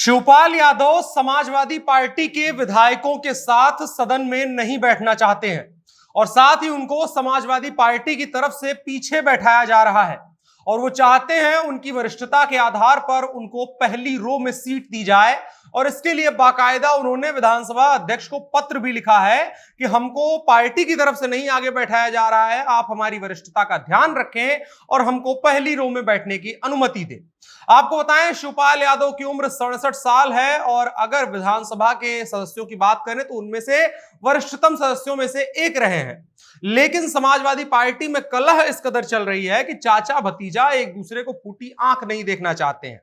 Shivpal Yadav Samajwadi party के विधायकों के साथ सदन में नहीं बैठना चाहते हैं और साथ ही उनको समाजवादी पार्टी की तरफ से पीछे बैठाया जा रहा है और वो चाहते हैं उनकी वरिष्ठता के आधार पर उनको पहली रो में सीट दी जाए। और इसके लिए बाकायदा उन्होंने विधानसभा अध्यक्ष को पत्र भी लिखा है कि हमको पार्टी की तरफ से नहीं आगे बैठाया जा रहा है, आप हमारी वरिष्ठता का ध्यान रखें और हमको पहली रो में बैठने की अनुमति दें। आपको बताएं, शिवपाल यादव की उम्र 67 साल है और अगर विधानसभा के सदस्यों की बात करें तो उनमें से वरिष्ठतम सदस्यों में से एक रहे हैं। लेकिन समाजवादी पार्टी में कलह इस कदर चल रही है कि चाचा भतीजा एक दूसरे को फूटी आंख नहीं देखना चाहते हैं।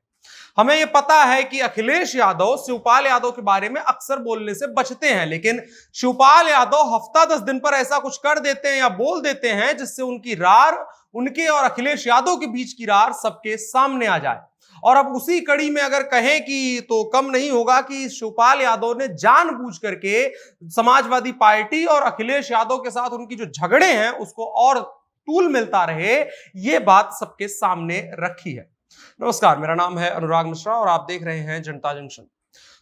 हमें यह पता है कि अखिलेश यादव शिवपाल यादव के बारे में अक्सर बोलने से बचते हैं, लेकिन शिवपाल यादव हफ्ता 10 दिन पर ऐसा कुछ कर देते हैं या बोल देते हैं जिससे उनके और अखिलेश यादव के बीच की रार सबके सामने आ जाए। और अब उसी कड़ी में अगर कहें कि तो कम नहीं होगा कि शिवपाल यादव ने जानबूझ करके समाजवादी पार्टी और अखिलेश यादव के साथ उनकी जो झगड़े हैं उसको और तूल मिलता रहे, ये बात सबके सामने रखी है। नमस्कार, मेरा नाम है अनुराग मिश्रा और आप देख रहे हैं जनता जंक्शन।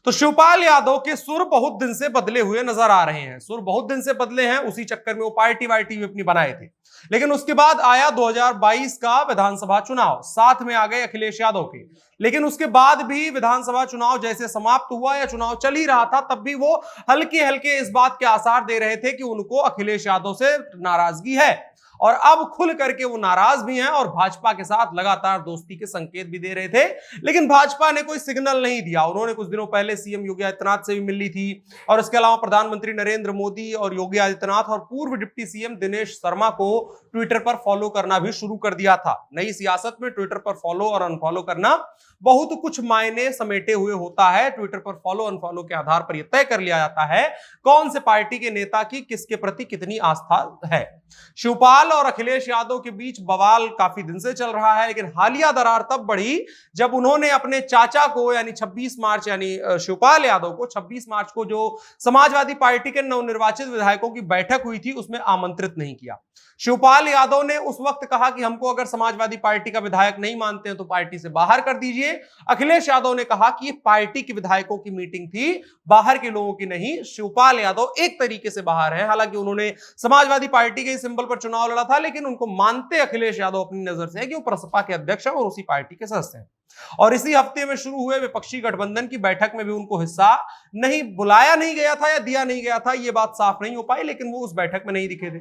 तो शिवपाल यादव के सुर बहुत दिन से बदले हुए नजर आ रहे हैं। सुर बहुत दिन से बदले हैं, उसी चक्कर में वो पार्टी वार्टी भी अपनी बनाए थे। लेकिन उसके बाद आया 2022 का विधानसभा चुनाव, साथ में आ गए अखिलेश यादव के। लेकिन उसके बाद भी विधानसभा चुनाव जैसे समाप्त हुआ या चुनाव चल ही रहा था, तब भी वो हल्के हल्के इस बात के आसार दे रहे थे कि उनको अखिलेश यादव से नाराजगी है और अब खुल करके वो नाराज भी हैं और भाजपा के साथ लगातार दोस्ती के संकेत भी दे रहे थे। लेकिन भाजपा ने कोई सिग्नल नहीं दिया। उन्होंने कुछ दिनों पहले सीएम योगी आदित्यनाथ से भी मिल ली थी और इसके अलावा प्रधानमंत्री नरेंद्र मोदी और योगी आदित्यनाथ और पूर्व डिप्टी सीएम दिनेश शर्मा को ट्विटर पर फॉलो करना भी शुरू कर दिया था। नई सियासत में ट्विटर पर फॉलो और अनफॉलो करना बहुत कुछ मायने समेटे हुए होता है। ट्विटर पर फॉलो अनफॉलो के आधार पर यह तय कर लिया जाता है कौन से पार्टी के नेता की किसके प्रति कितनी आस्था है। शिवपाल और अखिलेश यादव के बीच बवाल काफी दिन से चल रहा है, लेकिन हालिया दरार तब बढ़ी जब उन्होंने अपने चाचा को यानी 26 मार्च यानी शिवपाल यादव को 26 मार्च को जो समाजवादी पार्टी के नवनिर्वाचित विधायकों की बैठक हुई थी उसमें आमंत्रित नहीं किया। शिवपाल यादव ने उस वक्त कहा कि हमको अगर समाजवादी पार्टी का विधायक नहीं मानते हैं तो पार्टी से बाहर कर दीजिए। अखिलेश यादव ने कहा कि ये पार्टी के विधायकों की मीटिंग थी, बाहर के लोगों की नहीं। शिवपाल यादव एक तरीके से बाहर है, हालांकि उन्होंने समाजवादी पार्टी के सिंबल पर चुनाव लड़ा था, लेकिन उनको मानते अखिलेश यादव अपनी नजर से है कि वो प्रसपा के अध्यक्ष हैं और उसी पार्टी के सदस्य हैं। और इसी हफ्ते में शुरू हुए विपक्षी गठबंधन की बैठक में भी उनको हिस्सा नहीं बुलाया नहीं गया था या दिया नहीं गया था, यह बात साफ नहीं हो पाई, लेकिन वो उस बैठक में नहीं दिखे थे।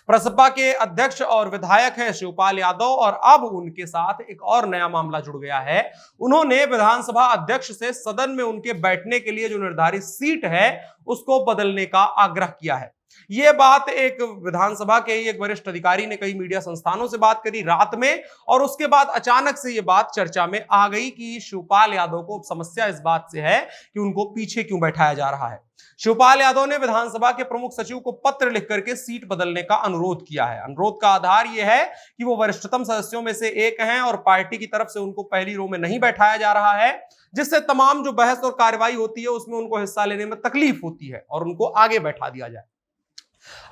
प्रसपा के अध्यक्ष और विधायक हैं शिवपाल यादव और अब उनके साथ एक और नया मामला जुड़ गया है। उन्होंने विधानसभा अध्यक्ष से सदन में उनके बैठने के लिए जो निर्धारित सीट है उसको बदलने का आग्रह किया है। यह बात एक विधानसभा के एक वरिष्ठ अधिकारी ने कई मीडिया संस्थानों से बात करी रात में और उसके बाद अचानक से यह बात चर्चा में आ गई कि शिवपाल यादव को समस्या इस बात से है कि उनको पीछे क्यों बैठाया जा रहा है। शिवपाल यादव ने विधानसभा के प्रमुख सचिव को पत्र लिख करके सीट बदलने का अनुरोध किया है। अनुरोध का आधार यह है कि वो वरिष्ठतम सदस्यों में से एक हैं और पार्टी की तरफ से उनको पहली रो में नहीं बैठाया जा रहा है, जिससे तमाम जो बहस और कार्रवाई होती है उसमें उनको हिस्सा लेने में तकलीफ होती है और उनको आगे बैठा दिया जाए।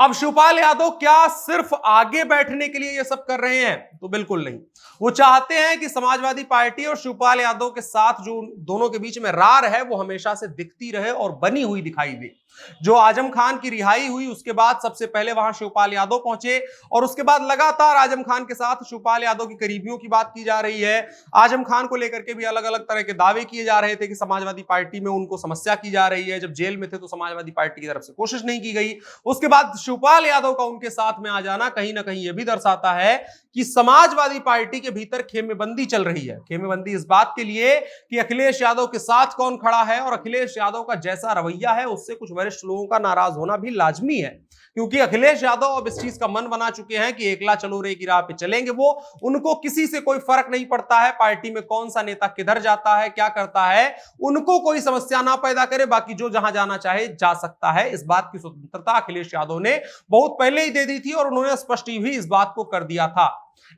अब शिवपाल यादव क्या सिर्फ आगे बैठने के लिए ये सब कर रहे हैं? तो बिल्कुल नहीं। वो चाहते हैं कि समाजवादी पार्टी और शिवपाल यादव के साथ जो दोनों के बीच में रार है वो हमेशा से दिखती रहे और बनी हुई दिखाई दे। जो आजम खान की रिहाई हुई उसके बाद सबसे पहले वहां शिवपाल यादव पहुंचे और उसके बाद लगातार आजम खान के साथ शिवपाल यादव की करीबियों की बात की जा रही है। आजम खान को लेकर के भी अलग अलग तरह के दावे किए जा रहे थे कि समाजवादी पार्टी में उनको समस्या की जा रही है। जब जेल में थे तो समाजवादी पार्टी की तरफ से कोशिश नहीं की गई। उसके बाद शिवपाल यादव का उनके साथ में आ जाना कहीं ना कहीं यह भी दर्शाता है कि समाजवादी पार्टी के भीतर खेमेबंदी चल रही है। खेमेबंदी इस बात के लिए कि अखिलेश यादव के साथ कौन खड़ा है और अखिलेश यादव का जैसा रवैया है उससे कुछ वरिष्ठ लोगों का नाराज होना भी लाजमी है, क्योंकि अखिलेश यादव अब इस चीज का मन बना चुके हैं कि एकला चलो रे की राह पे चलेंगे वो। उनको किसी से कोई फर्क नहीं पड़ता है पार्टी में कौन सा नेता किधर जाता है क्या करता है, उनको कोई समस्या ना पैदा करे, बाकी जो जहां जाना चाहे जा सकता है। इस बात की स्वतंत्रता अखिलेश यादव ने बहुत पहले ही दे दी थी और उन्होंने स्पष्ट भी इस बात को कर दिया था।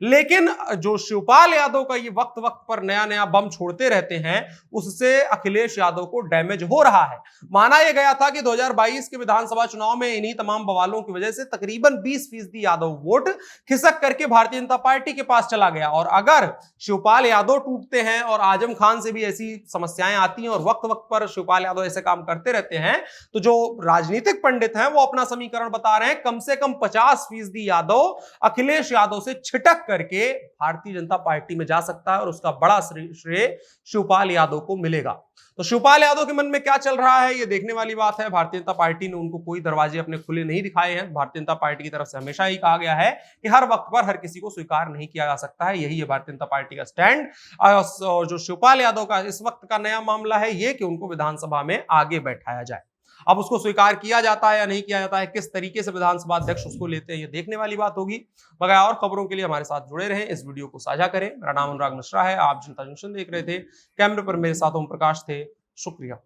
लेकिन जो शिवपाल यादव का ये वक्त वक्त पर नया नया बम छोड़ते रहते हैं, उससे अखिलेश यादव को डैमेज हो रहा है। माना यह गया था कि 2022 के विधानसभा चुनाव में इन्हीं तमाम बवालों की वजह से तकरीबन 20% यादव वोट खिसक करके भारतीय जनता पार्टी के पास चला गया, और अगर शिवपाल यादव टूटते हैं और आजम खान से भी ऐसी समस्याएं आती हैं और वक्त वक्त पर शिवपाल यादव ऐसे काम करते रहते हैं, तो जो राजनीतिक पंडित हैं वो अपना समीकरण बता रहे हैं, कम से कम 50% यादव अखिलेश यादव से छिटक करके भारतीय जनता पार्टी में जा सकता है और उसका बड़ा श्रेय शिवपाल यादव को मिलेगा। तो शिवपाल यादव के मन में क्या चल रहा है, ये देखने वाली बात है। भारतीय जनता पार्टी ने उनको कोई दरवाजे अपने खुले नहीं दिखाए हैं। भारतीय जनता पार्टी की तरफ से हमेशा ही कहा गया है कि हर वक्त पर हर किसी को स्वीकार नहीं किया जा सकता है। यही है भारतीय जनता पार्टी का स्टैंड। और जो शिवपाल यादव का इस वक्त का नया मामला है ये कि उनको विधानसभा में आगे बैठाया जाए। अब उसको स्वीकार किया जाता है या नहीं किया जाता है, किस तरीके से विधानसभा अध्यक्ष उसको लेते हैं, ये देखने वाली बात होगी। बगैर और खबरों के लिए हमारे साथ जुड़े रहें, इस वीडियो को साझा करें। मेरा नाम अनुराग मिश्रा है, आप जनता जंक्शन देख रहे थे। कैमरे पर मेरे साथ ओम प्रकाश थे। शुक्रिया।